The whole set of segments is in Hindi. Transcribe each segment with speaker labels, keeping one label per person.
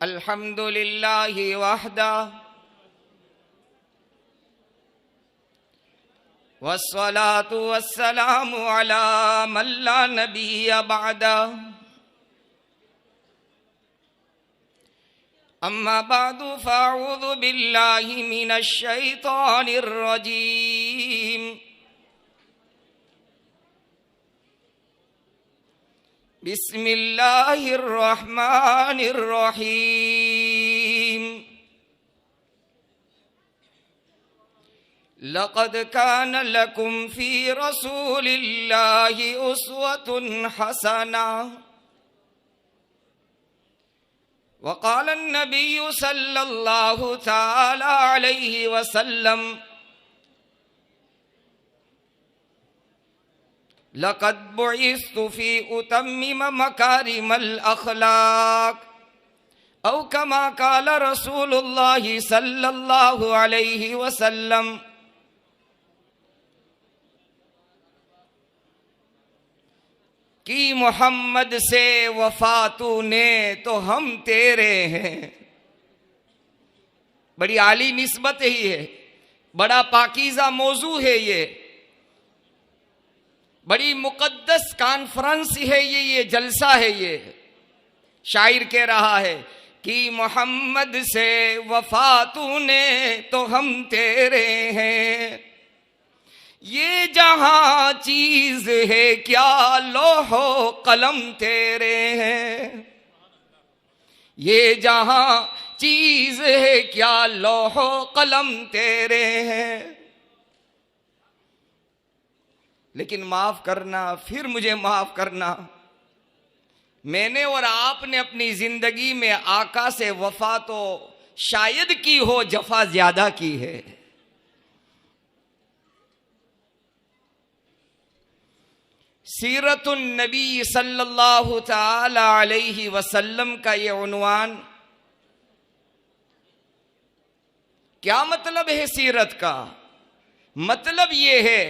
Speaker 1: अल्हम्दुलिल्लाहि वहदा वस्सलातु वस्सलामु अला मन ला नबिय्य बअदा अम्मा बादु फ़अऊज़ु बिल्लाहि मिनश शैतानिर रजीम बिस्मिल्लाहिर रहमानिर रहीम लक़द कान लकुम फ़ी रसूलिल्लाहि उस्वतुन हसना वक़ाल अन्नबिय्यु सल्लल्लाहु तआला अलैहि वसल्लम लक़द बुइस्तु फ़ी उतम्मिम मकारिमल अख़लाक़ औ कमा क़ाल रसूलुल्लाहि सल्लल्लाहु अलैहि वसल्लम कि मोहम्मद से वफा तूने तो हम तेरे हैं। बड़ी आली निस्बत ही है, बड़ा पाकीज़ा मौजू है, ये बड़ी मुकद्दस कॉन्फ्रेंस है, ये जलसा है। ये शायर कह रहा है कि मोहम्मद से वफा तूने तो हम तेरे हैं। ये जहां चीज है क्या लोहो कलम तेरे हैं। ये जहां चीज है क्या लोहो कलम तेरे हैं। लेकिन माफ करना, फिर मुझे माफ करना, मैंने और आपने अपनी जिंदगी में आका से वफा तो शायद की हो, जफा ज्यादा की है। सीरतुन नबी सल्लल्लाहु तआला अलैहि वसल्लम का ये उन्वान, क्या मतलब है सीरत का? मतलब ये है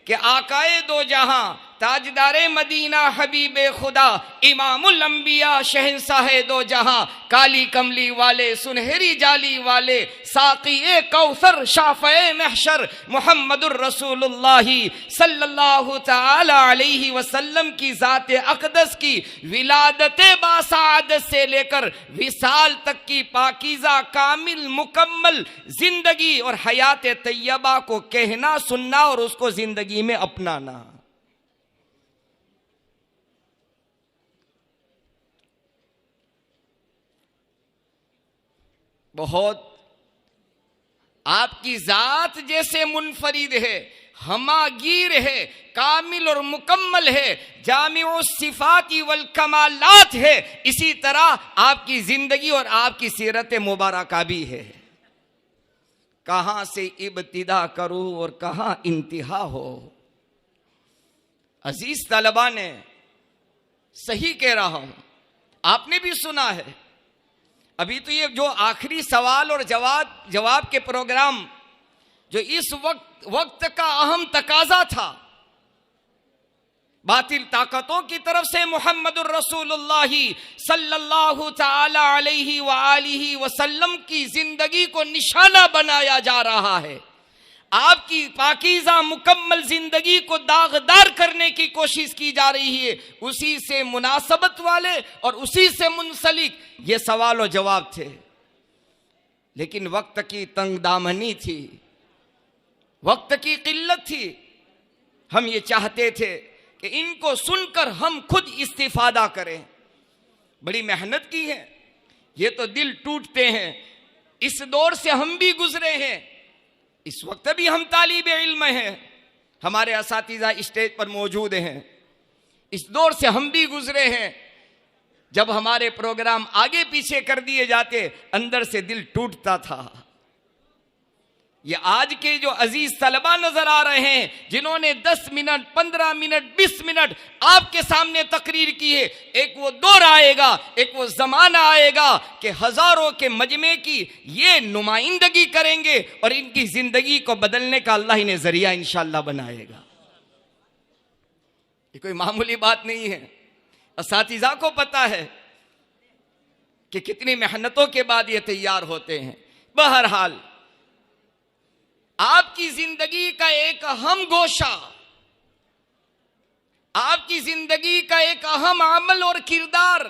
Speaker 1: कि आकाए दो जहां, ताजदारे मदीना, हबीबे खुदा, इमामुल अंबिया, शहंशाहे दो जहां, काली कमली वाले, सुनहरी जाली वाले, साक़ी कौसर, शाफ़े महशर, मुहम्मदुर रसूलुल्लाही सल्लल्लाहु तआला अलैहि वसल्लम की ज़ात अक़दस की विलादत बासादत से लेकर विसाल तक की पाकीज़ा कामिल मुकम्मल जिंदगी और हयात तैयबा को कहना, सुनना और उसको जिंदगी में अपनाना। बहुत आपकी जात जैसे मुनफरिद है, हमागीर है, कामिल और मुकम्मल है, जामिउ सिफाती वल कमालात है, इसी तरह आपकी जिंदगी और आपकी सीरत मुबारका भी है। कहां से इब्तिदा करूं और कहां इंतहा हो। अजीज तलबा ने, सही कह रहा हूं, आपने भी सुना है। अभी तो ये जो आखिरी सवाल और जवाब के प्रोग्राम जो इस वक्त का अहम तकाजा था, बातिल ताकतों की तरफ से मुहम्मदुर रसूलुल्लाही सल्लल्लाहु तआला अलैहि व आलिहि वसल्लम की जिंदगी को निशाना बनाया जा रहा है। आपकी पाकीज़ा मुकम्मल जिंदगी को दागदार करने की कोशिश की जा रही है। उसी से मुनासबत वाले और उसी से मुंसलिक ये सवाल और जवाब थे। लेकिन वक्त की तंगदामनी थी, वक्त की किल्लत थी। हम ये चाहते थे कि इनको सुनकर हम खुद इस्तिफादा करें। बड़ी मेहनत की है, ये तो दिल टूटते हैं। इस दौर से हम भी गुजरे हैं, इस वक्त भी हम तालिब इल्म हैं, हमारे असातिज़ा स्टेज पर मौजूद हैं। इस दौर से हम भी गुजरे हैं। जब हमारे प्रोग्राम आगे पीछे कर दिए जाते, अंदर से दिल टूटता था। ये आज के जो अजीज तलबा नजर आ रहे हैं, जिन्होंने 10 मिनट, 15 मिनट, 20 मिनट आपके सामने तकरीर की है, एक वो दौर आएगा, एक वो जमाना आएगा कि हजारों के मजमे की ये नुमाइंदगी करेंगे और इनकी जिंदगी को बदलने का अल्लाह ने जरिया इंशाअल्लाह बनाएगा। ये कोई मामूली बात नहीं है। असातिज़ा को पता है कि कितनी मेहनतों के बाद ये तैयार होते हैं। बहरहाल आपकी जिंदगी का एक अहम गोशा, आपकी जिंदगी का एक अहम अमल और किरदार,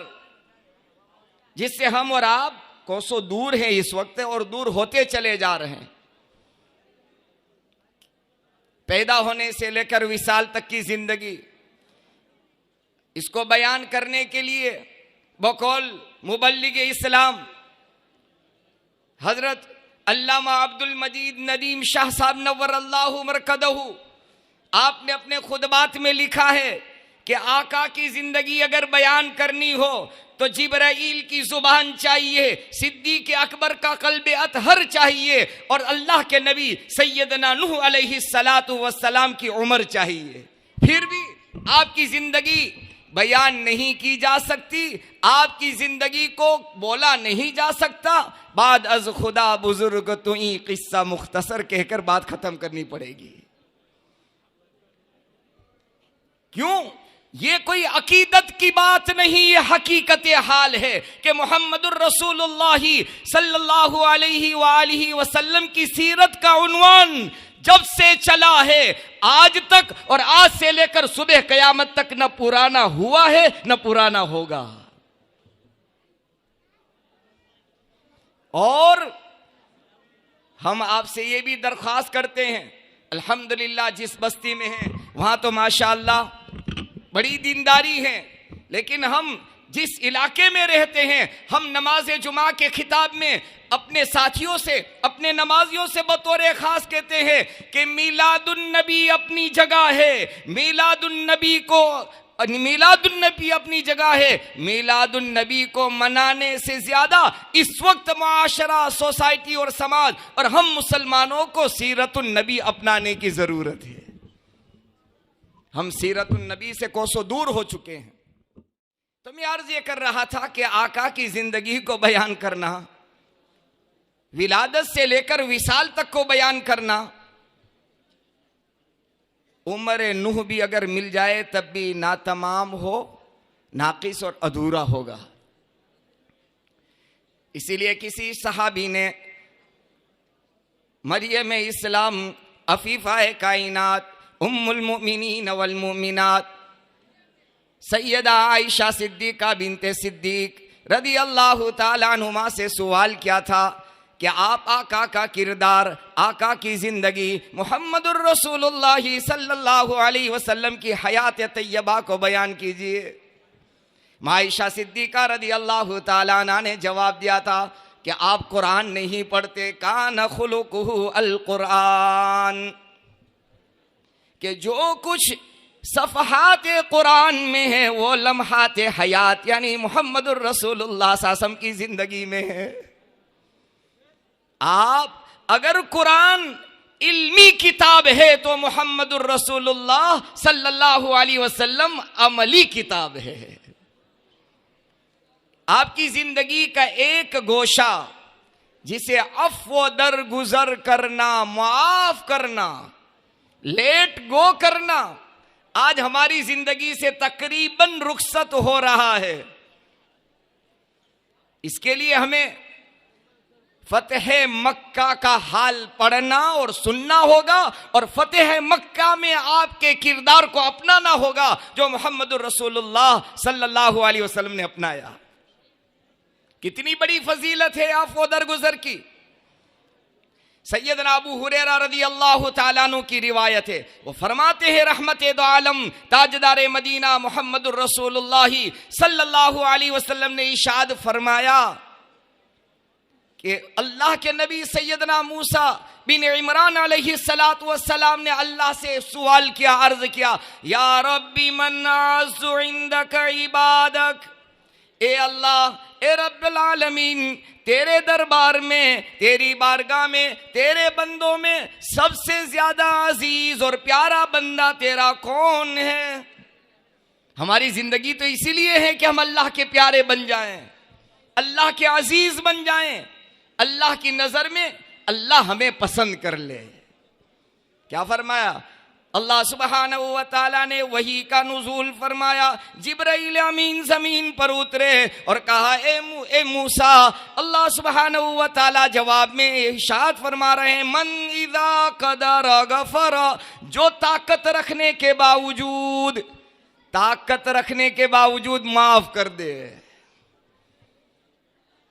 Speaker 1: जिससे हम और आप कोसों दूर हैं इस वक्त और दूर होते चले जा रहे हैं। पैदा होने से लेकर विसाल तक की जिंदगी, इसको बयान करने के लिए बकौल मुबल्लिग इस्लाम हजरत अल्लामा अब्दुल मजीद नदीम शाह साहब नव्वर अल्लाहु मरकदहू, आपने अपने खुतबात में लिखा है कि आका की जिंदगी अगर बयान करनी हो तो जिब्राईल की जुबान चाहिए, सिद्दीक अकबर का कल्बे अतहर चाहिए और अल्लाह के नबी सैयदना नूह अलैहिस्सलातु वस्सलाम की उम्र चाहिए। फिर भी आपकी जिंदगी बयान नहीं की जा सकती, आपकी जिंदगी को बोला नहीं जा सकता। बाद अज खुदा बुजुर्ग तुई किस्सा मुख्तसर कहकर बात खत्म करनी पड़ेगी। क्यों? ये कोई अकीदत की बात नहीं, ये हकीकत हाल है कि मुहम्मदुर रसूलुल्लाह सल्लल्लाहु अलैहि वसल्लम की सीरत का उन्वान जब से चला है आज तक, और आज से लेकर सुबह कयामत तक न पुराना हुआ है न पुराना होगा। और हम आपसे ये भी दरख्वास्त करते हैं, अल्हम्दुलिल्लाह जिस बस्ती में हैं वहां तो माशाअल्लाह बड़ी दीनदारी है, लेकिन हम जिस इलाके में रहते हैं, हम नमाज जुमा के खिताब में अपने साथियों से, अपने नमाजियों से बतौर खास कहते हैं कि मीलादुन नबी अपनी जगह है, मीलादुन नबी अपनी जगह है। मीलादुन नबी को मनाने से ज्यादा इस वक्त मुआशरा, सोसाइटी और समाज और हम मुसलमानों को सीरतुन नबी अपनाने की जरूरत है। हम सीरतुन नबी से कोसों दूर हो चुके हैं। तो मैं अर्ज ये कर रहा था कि आका की जिंदगी को बयान करना, विलादत से लेकर विसाल तक को बयान करना, उम्र नूह भी अगर मिल जाए तब भी ना तमाम हो, नाकिस और अधूरा होगा। इसीलिए किसी सहाबी ने मरियम इस्लाम अफीफा कायनात उम्मुल मुमिनीन वल मुमिनात सैयदा आयशा सिद्दीका बिनते सिद्दीक रदी अल्लाह ताला अन्हुमा से सवाल किया था कि आप आका का किरदार, आका की जिंदगी, मुहम्मदुर रसूलुल्लाह सल्लल्लाहु अलैहि वसल्लम की हयात तैयबा को बयान कीजिए। आयशा सिद्दीका रदी अल्लाह ताला अन्हा ने जवाब दिया था कि आप कुरान नहीं पढ़ते, कान खुलुकुहु अल कुरान, कि जो कुछ सफ़हात कुरान में है वो लम्हात हयात यानी मुहम्मदुर रसूलुल्लाह सल्लल्लाहु की जिंदगी में है। आप अगर कुरान इल्मी किताब है तो मुहम्मदुर रसूलुल्लाह सल्लल्लाहु अलैहि वसल्लम अमली किताब है। आपकी जिंदगी का एक गोशा जिसे अफ़्व दरगुजर करना, माफ करना, लेट गो करना, आज हमारी जिंदगी से तकरीबन रुखसत हो रहा है। इसके लिए हमें फतेह मक्का का हाल पढ़ना और सुनना होगा और फतेह मक्का में आपके किरदार को अपनाना होगा जो मोहम्मदुर रसूलुल्लाह सल्लल्लाहु अलैहि वसल्लम ने अपनाया। कितनी बड़ी फजीलत है आप वो दरगुजर की। सैयदना अबू हुरैरा रदी अल्लाह ताला अन्हु की रिवायत है, वो फरमाते हैं रहमते दो आलम ताजदार मदीना मोहम्मदुर रसूलुल्लाह सल्लल्लाहु अलैहि वसल्लम ने इरशाद फरमाया कि अल्लाह के नबी सैयदना मूसा बिन इमरान अलैहिस्सलातु वस्सलाम ने अल्लाह से सवाल किया, अर्ज किया, या रब्बी मन अज़्ज़ु इंदक इबादक, ए अल्लाह, ए रब्बुल आलमीन, तेरे दरबार में, तेरी बारगाह में, तेरे बंदों में सबसे ज्यादा अजीज और प्यारा बंदा तेरा कौन है। हमारी जिंदगी तो इसीलिए है कि हम अल्लाह के प्यारे बन जाएं, अल्लाह के अजीज बन जाएं, अल्लाह की नजर में अल्लाह हमें पसंद कर ले। क्या फरमाया, अल्लाह सुब्हानहू व तआला ने वही का नुज़ूल फरमाया। जिब्राइल अमीन ज़मीन पर उतरे और कहा ए मूसा। अल्लाह सुब्हानहू व तआला जवाब में इरशाद फरमा रहे हैं, मन इज़ा क़दर गफ़र, जो ताकत रखने के बावजूद माफ कर दे।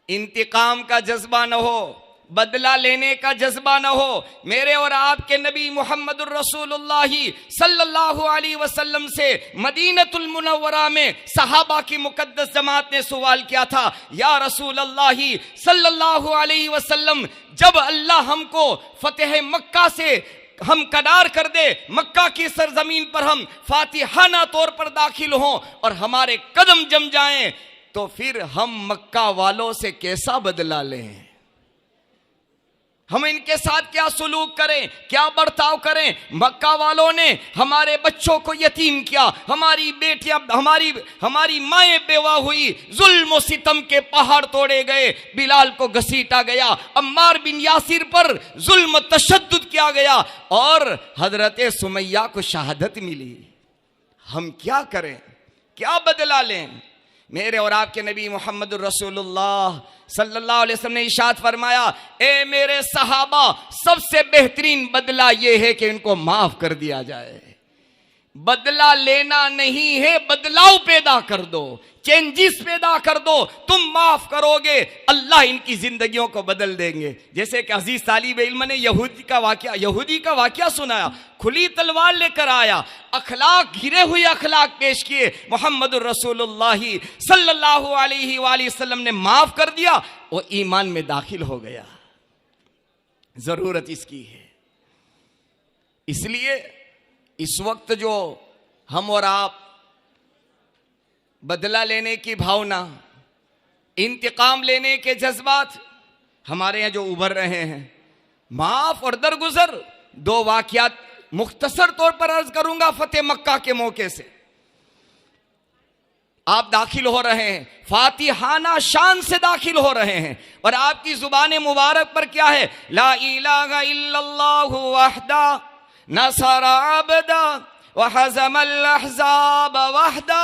Speaker 1: इंतकाम का जज्बा न हो, बदला लेने का जज्बा न हो। मेरे और आपके नबी मोहम्मदुर रसूलुल्लाह सल्लल्लाहु अलैहि वसल्लम से मदीनतुल मुनव्वरा में सहाबा की मुकद्दस जमात ने सवाल किया था, या रसूल अल्लाह सल्लल्लाहु अलैहि वसल्लम, जब अल्लाह हमको फतेह मक्का से हम कदार कर दे, मक्का की सरजमीन पर हम फातिहाना तौर पर दाखिल हों और हमारे कदम जम जाएं, तो फिर हम मक्का वालों से कैसा बदला लें? हम इनके साथ क्या सुलूक करें, क्या बर्ताव करें? मक्का वालों ने हमारे बच्चों को यतीम किया, हमारी बेटियां, हमारी माएं बेवा हुई, जुल्म और सितम के पहाड़ तोड़े गए, बिलाल को घसीटा गया, अम्मार बिन यासिर पर जुल्म तशद्दुद किया गया और हजरत सुमैया को शहादत मिली। हम क्या करें, क्या बदला लें? मेरे और आपके नबी मोहम्मदुर रसूलुल्लाह सल्लल्लाहु अलैहि वसल्लम ने इरशाद फरमाया, ए मेरे सहाबा, सबसे बेहतरीन बदला यह है कि इनको माफ कर दिया जाए। बदला लेना नहीं है, बदलाव पैदा कर दो, चेंजेस पैदा कर दो। तुम माफ करोगे, अल्लाह इनकी जिंदगियों को बदल देंगे। जैसे कि अजीज तालिब इल्म ने यहूदी का वाकया सुनाया, खुली तलवार लेकर आया, अखलाक, घिरे हुए अखलाक पेश किए, मोहम्मदुर रसूलुल्लाह सल्लल्लाहु अलैहि वसल्लम ने माफ कर दिया, वो ईमान में दाखिल हो गया। जरूरत इसकी है। इसलिए इस वक्त जो हम और आप बदला लेने की भावना, इंतकाम लेने के जज्बात हमारे यहाँ जो उभर रहे हैं, माफ और दरगुजर, दो वाकयात मुख्तसर तौर पर अर्ज करूंगा। फतेह मक्का के मौके से आप दाखिल हो रहे हैं, फातिहाना शान से दाखिल हो रहे हैं, और आपकी जुबान मुबारक पर क्या है? ला इलाहा इल्लल्लाहु वहदा नसरा अबदा व हज़मल अहज़ाब वहदा।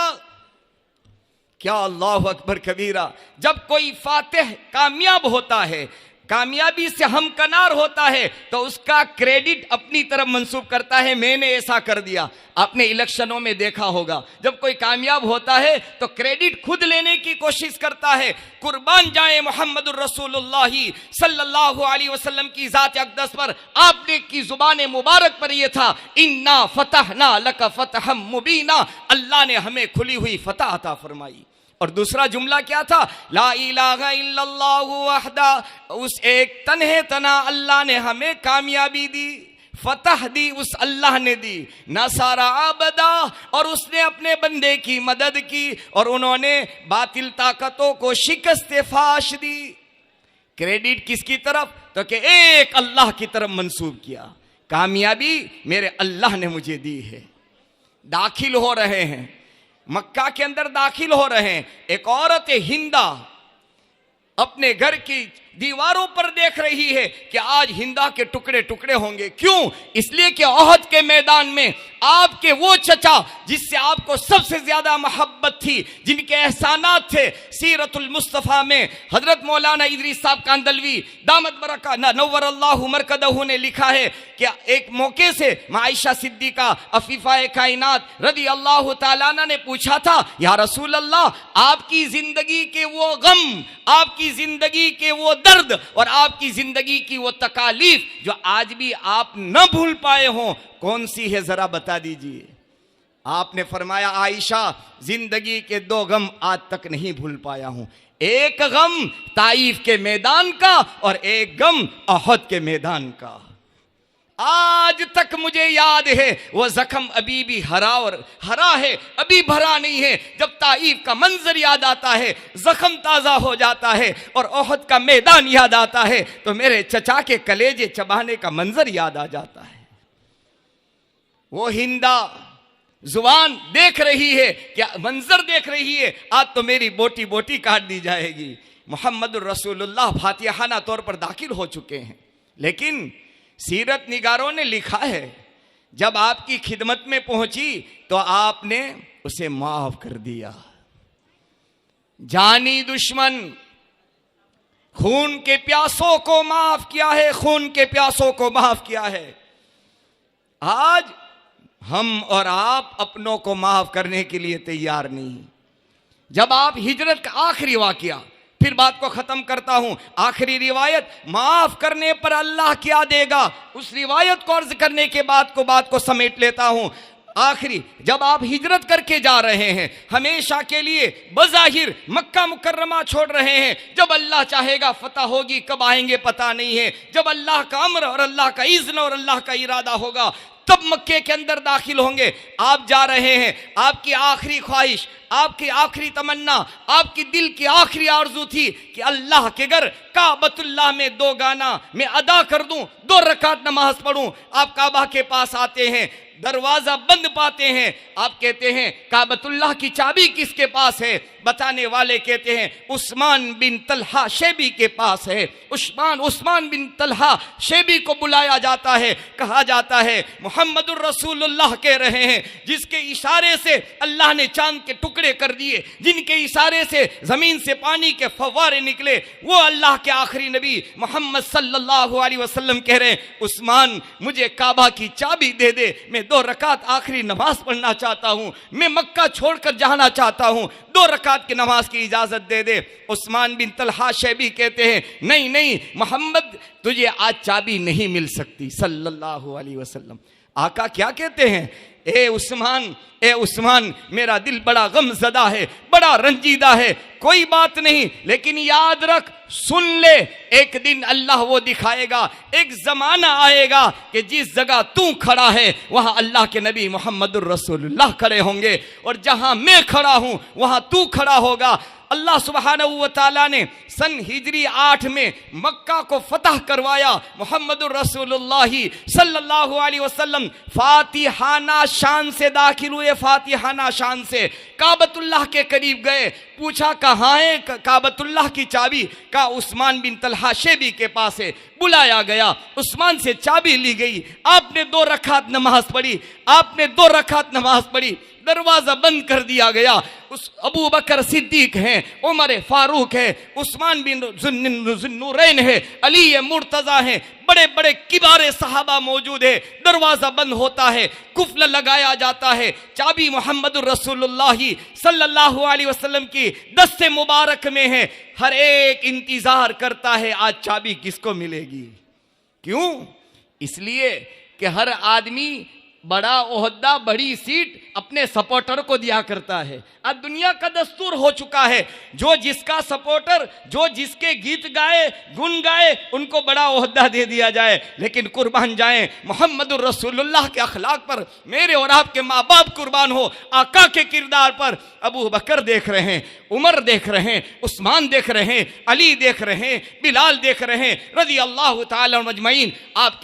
Speaker 1: क्या अल्लाहु अकबर कबीरा। जब कोई फातिह कामयाब होता है, कामयाबी से हमकनार होता है, तो उसका क्रेडिट अपनी तरफ मंसूब करता है, मैंने ऐसा कर दिया। आपने इलेक्शनों में देखा होगा, जब कोई कामयाब होता है तो क्रेडिट खुद लेने की कोशिश करता है। कुर्बान जाए मोहम्मदुर रसूलुल्लाह सल्लल्लाहु अलैहि वसल्लम की जात अक़दस पर। आपने की जुबान मुबारक पर यह था, इन्ना फतहना लका फतहम मुबीना, अल्लाह ने हमें खुली हुई फतह अता फरमाई। और दूसरा जुमला क्या था? ला इलाहा इल्लल्लाहु वहदा, उस एक तन्हे तना अल्लाह ने हमें कामयाबी दी, फतह दी, उस अल्लाह ने दी। नसारा अबदा, और उसने अपने बंदे की मदद की और उन्होंने बातिल ताकतों को शिकस्त फाश दी। क्रेडिट किसकी तरफ? तो कि एक अल्लाह की तरफ मंसूब किया। कामयाबी मेरे अल्लाह ने मुझे दी है। दाखिल हो रहे हैं, मक्का के अंदर दाखिल हो रहे हैं। एक औरत हिंदा अपने घर की दीवारों पर देख रही है कि आज हिंदा के टुकड़े टुकड़े होंगे। क्यों? इसलिए कि ओहद के मैदान में आपके वो चचा जिससे आपको सबसे ज्यादा मोहब्बत थी, जिनके एहसानात थे, सीरतुल मुस्तफ़ा में हजरत मौलाना इदरीस साहब कांदलवी दामत बरका नव्वर अल्लाहु मरकदहू ने लिखा है कि एक मौके से आयशा सिद्दीका अफीफा कायनात रदी अल्लाह तआला ने पूछा था, या रसूल अल्लाह, आपकी जिंदगी के वो गम, आपकी जिंदगी के वो दर्द और आपकी जिंदगी की वो तकालीफ जो आज भी आप न भूल पाए हो, कौन सी है, जरा बता दीजिए। आपने फरमाया, आयशा, जिंदगी के दो गम आज तक नहीं भूल पाया हूं। एक गम ताइफ के मैदान का और एक गम अहद के मैदान का। आज तक मुझे याद है वो जख्म अभी भी हरा है, अभी भरा नहीं है। जब ताइफ का मंजर याद आता है, जख्म ताजा हो जाता है और ओहद का मैदान याद आता है, तो मेरे चचा के कलेजे चबाने का मंजर याद आ जाता है। वो हिंदा जुबान देख रही है, क्या मंजर देख रही है, आज तो मेरी बोटी बोटी काट दी जाएगी। मोहम्मदुर रसूलुल्लाह फातिहाना तौर पर दाखिल हो चुके हैं, लेकिन सीरत निगारों ने लिखा है, जब आपकी खिदमत में पहुंची तो आपने उसे माफ कर दिया। जानी दुश्मन, खून के प्यासों को माफ किया है, खून के प्यासों को माफ किया है। आज हम और आप अपनों को माफ करने के लिए तैयार नहीं। जब आप हिजरत का आखिरी वाकया, फिर बात को खत्म करता हूं, आखिरी रिवायत, माफ करने पर अल्लाह क्या देगा, उस रिवायत को अर्ज करने के बाद बात को समेट लेता हूं। आखिरी, जब आप हिजरत करके जा रहे हैं, हमेशा के लिए बज़ाहिर मक्का मुकर्रमा छोड़ रहे हैं, जब अल्लाह चाहेगा फतह होगी, कब आएंगे पता नहीं है। जब अल्लाह का अम्र और अल्लाह का इज़्न और अल्लाह का इरादा होगा तब मक्के के अंदर दाखिल होंगे। आप जा रहे हैं, आपकी आखिरी ख्वाहिश, आपकी आखिरी तमन्ना, आपकी दिल की आखिरी आरजू थी कि अल्लाह के घर काबतुल्लाह में 2 गाना मैं अदा कर दूं, 2 रकात नमाज पढ़ूं। आप काबा के पास आते हैं, दरवाजा बंद पाते हैं, आप कहते हैं काबतुल्लाह की चाबी किसके पास है? बताने वाले कहते हैं उस्मान बिन तलहा शेबी के पास है। उस्मान बिन तलहा शेबी को बुलाया जाता है, कहा जाता है मुहम्मदुर रसूलुल्लाह कह रहे हैं, जिसके इशारे से अल्लाह ने चांद के टुकड़े कर दिए, जिनके इशारे से जमीन से पानी के फव्वारे निकले, वो अल्लाह के आखिरी नबी मोहम्मद सल्लल्लाहु अलैहि वसल्लम कह रहे हैं उस्मान मुझे काबा की चाबी दे दे, मैं 2 रकात आखिरी नमाज पढ़ना चाहता हूं, मैं मक्का छोड़कर जाना चाहता हूं, 2 रकात की नमाज की इजाजत दे दे। उस्मान बिन तलहा शेबी कहते हैं नहीं नहीं मोहम्मद तुझे आज चाबी नहीं मिल सकती सल्लल्लाहु अलैहि वसल्लम। आका क्या कहते हैं, ए उस्मान मेरा दिल बड़ा गमज़दा है, बड़ा रंजीदा है, कोई बात नहीं, लेकिन याद रख, सुन ले, एक दिन अल्लाह वो दिखाएगा, एक जमाना आएगा कि जिस जगह तू खड़ा है वहां अल्लाह के नबी मोहम्मदुर रसूलुल्लाह खड़े होंगे, और जहां मैं खड़ा हूं वहां तू खड़ा होगा। अल्लाह सुब्हानहू व तआला ने सन हिजरी 8 में मक्का को फतह करवाया। मुहम्मदुर रसूलुल्लाह सल्लल्लाहु अलैहि वसल्लम फातिहाना शान से दाखिल हुए, फातिहाना शान से काबतुल्लाह के करीब गए, पूछा कहाँ है काबतुल्लाह की चाबी? का उस्मान बिन तलहा शेबी के पास है। बुलाया गया, उस्मान से चाबी ली गई, आपने 2 रकात नमाज पढ़ी, आपने 2 रकात नमाज पढ़ी, दरवाजा बंद कर दिया गया। उस अबू बकर सिद्दीक हैं, उमर फारूक है, उस्मान बिन ज़ुन्नूरैन है, अली मुर्तज़ा है, बड़े बड़े किबारे सहाबा मौजूद है। दरवाजा बंद होता है, कुफल लगाया जाता है, चाबी मोहम्मदुर रसूलुल्लाह सल्लल्लाहु अलैहि वसल्लम की दस्ते मुबारक में है। हर एक इंतजार करता है आज चाबी किसको मिलेगी। क्यों? इसलिए कि हर आदमी बड़ा ओहदा, बड़ी सीट अपने सपोर्टर को दिया करता है। अब दुनिया का दस्तूर हो चुका है, जो जिसका सपोर्टर, जो जिसके गीत गाए, गुन गाए, उनको बड़ा ओहदा दे दिया जाए। लेकिन कुर्बान जाएं मोहम्मदुर रसूलुल्लाह के अखलाक पर, मेरे और आपके माँ बाप कुर्बान हो आका के किरदार पर। अबू बकर देख रहे हैं, उमर देख रहे हैं, उस्मान देख रहे हैं, अली देख रहे हैं, बिलाल देख रहे हैं रज़ी अल्लाह तआला अजमईन। आप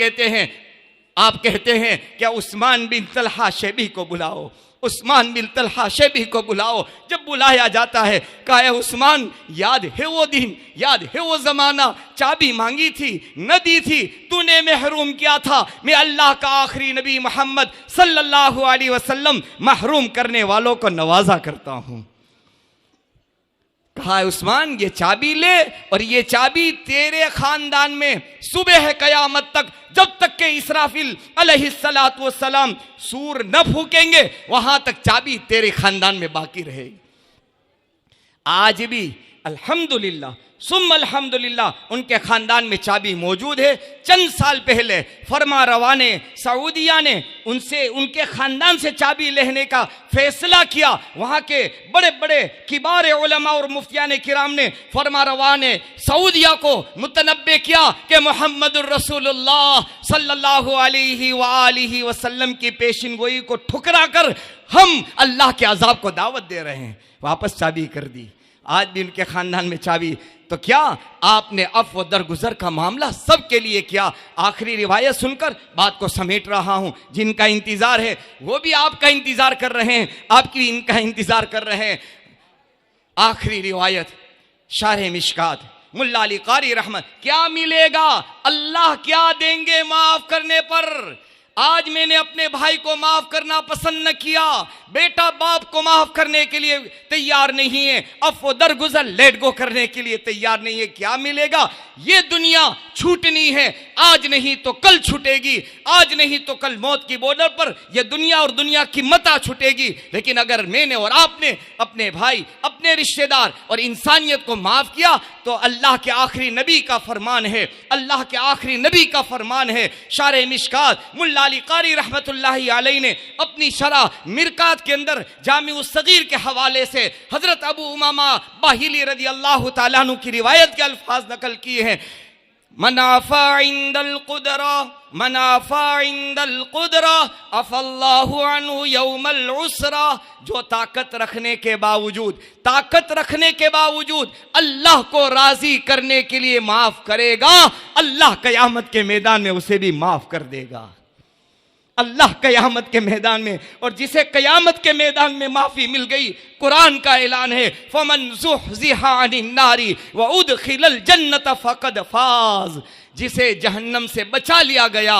Speaker 1: कहते हैं क्या उस्मान बिन तलहा शेबी को बुलाओ, उस्मान बिन तलहा शेबी को बुलाओ। जब बुलाया जाता है, कहा है उस्मान याद है वो दिन, याद है वो जमाना, चाबी मांगी थी न दी थी, तूने महरूम किया था, मैं अल्लाह का आखिरी नबी मोहम्मद सल्लल्लाहु अलैहि वसल्लम महरूम करने वालों को नवाजा करता हूं। कहा उस्मान ये चाबी ले, और ये चाबी तेरे खानदान में सुबह कयामत तक, जब तक के इसराफिल अलैहिस्सलातु वस्सलाम सूर न फूकेंगे, वहां तक चाबी तेरे खानदान में बाकी रहेगी। आज भी अल्हम्दुलिल्लाह सुम्मा अल्हम्दुलिल्लाह उनके खानदान में चाबी मौजूद है। चंद साल पहले फरमा रवा ने, सऊदिया ने उनसे, उनके खानदान से चाबी लेने का फैसला किया। वहाँ के बड़े बड़े किबार उलमा और मुफ्तियान किराम ने, फरमा रवा ने सऊदिया को मुतनब्बे किया कि मुहम्मदुर रसूलुल्लाह सल्लल्लाहु अलैहि वसल्लम की पेशिन गोई को ठुकरा कर हम अल्लाह के अजाब को दावत दे रहे हैं। वापस चाबी कर दी। आज भी उनके खानदान में चाबी। तो क्या आपने अफ़्व दरगुजर का मामला सबके लिए किया। आखिरी रिवायत सुनकर बात को समेट रहा हूं। जिनका इंतजार है वो भी आपका इंतजार कर रहे हैं, आपकी इनका इंतजार कर रहे हैं। आखिरी रिवायत शारह मिशकात मुल्ला अली कारी रहमत, क्या मिलेगा, अल्लाह क्या देंगे माफ करने पर। आज मैंने अपने भाई को माफ करना पसंद न किया, बेटा बाप को माफ करने के लिए तैयार नहीं है, अफ़्व दरगुजर लेट गो करने के लिए तैयार नहीं है। क्या मिलेगा? ये दुनिया छूटनी है, आज नहीं तो कल छूटेगी, आज नहीं तो कल मौत की बॉर्डर पर यह दुनिया और दुनिया की मता छूटेगी। लेकिन अगर मैंने और आपने अपने भाई, अपने रिश्तेदार और इंसानियत को माफ किया तो अल्लाह के आखिरी नबी का फरमान है, अल्लाह के आखिरी नबी का फरमान है। शारे मिशकात मुल्ला अली कारी रहमतुल्लाहि अलैहि ने अपनी शरह मिरकात के अंदर जामिउस सगीर के हवाले से हजरत अबू उमामा बाहिली रज़ी अल्लाह तआला अन्हु की रिवायत के अल्फाज नकल किए हैं। मनाफा इंदल कुदरा, मनाफा इंदल कुदरा अफल्लाहु अन्हु यौमल उसरा। जो ताकत रखने के बावजूद अल्लाह को राजी करने के लिए माफ करेगा, अल्लाह कयामत के मैदान में उसे भी माफ कर देगा। अल्लाह कयामत के मैदान में, और जिसे कयामत के मैदान में माफी मिल गई, कुरान का ऐलान है फमन ज़ुहज़िहा अनिन नारी व उदखिलल जन्नत फ़क़द फ़ाज़। जिसे जहन्नम से बचा लिया गया।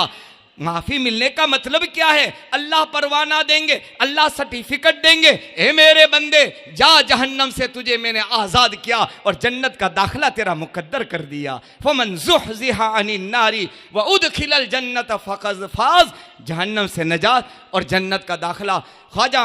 Speaker 1: माफी मिलने का मतलब क्या है? अल्लाह परवाना देंगे, अल्लाह सर्टिफिकेट देंगे, ए मेरे बंदे जा, जहन्नम से तुझे मैंने आजाद किया और जन्नत का दाखिला तेरा मुकद्दर कर दिया। फमन ज़ुहज़िहा अनिन नारी व उदखिलल जन्नत फ़क़द फ़ाज़। जहन्नम से नजात और जन्नत का दाखिला। ख्वाजा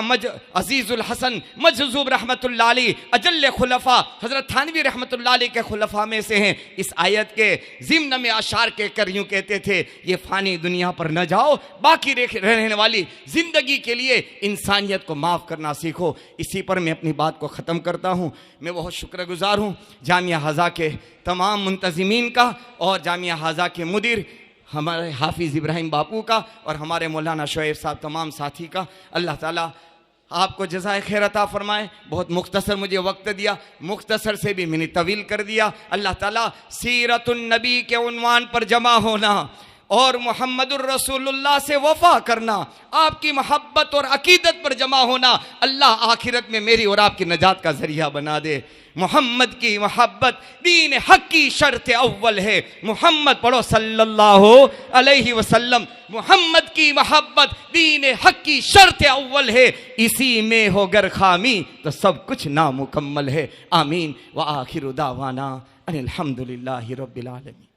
Speaker 1: अजीजुल हसन मजज़ूब रहमतुल्लाह अलैहि अजल्ले खुलफा हजरत थानवी रहमतुल्लाह अलैहि के खुलफा में से हैं। इस आयत के ज़िम्न में अशार के कर यूँ कहते थे, ये फ़ानी दुनिया पर न जाओ, बाकी रहने वाली ज़िंदगी के लिए इंसानियत को माफ़ करना सीखो। इसी पर मैं अपनी बात को ख़त्म करता हूँ। मैं बहुत शुक्रगुज़ार हूँ जामिया हज़ा के तमाम मुंतज़िमीन का और जामिया हज़ा के मुदीर हमारे हाफिज़ इब्राहिम बापू का और हमारे मौलाना शोएब साहब तमाम साथी का। अल्लाह ताला आपको जज़ाए खैर अता फरमाए। बहुत मुख्तसर मुझे वक्त दिया, मुख्तसर से भी मैंने तवील कर दिया। अल्लाह ताला सीरतुन नबी के उन्वान पर जमा होना और मुहम्मदुर रसूलुल्लाह से वफ़ा करना, आपकी मोहब्बत और अकीदत पर जमा होना, अल्लाह आखिरत में मेरी और आपकी नजात का ज़रिया बना दे। मोहम्मद की मोहब्बत दीन हक की शर्त अव्वल है। मोहम्मद पढ़ो सल्लल्लाहु अलैहि वसल्लम। मोहम्मद की मोहब्बत दीन हक की शर्त अव्वल है। इसी में हो गर खामी तो सब कुछ नामुकम्मल है। आमीन व आखिरु दावाना अनिल हम्दुलिल्लाहि रब्बिल आलमीन।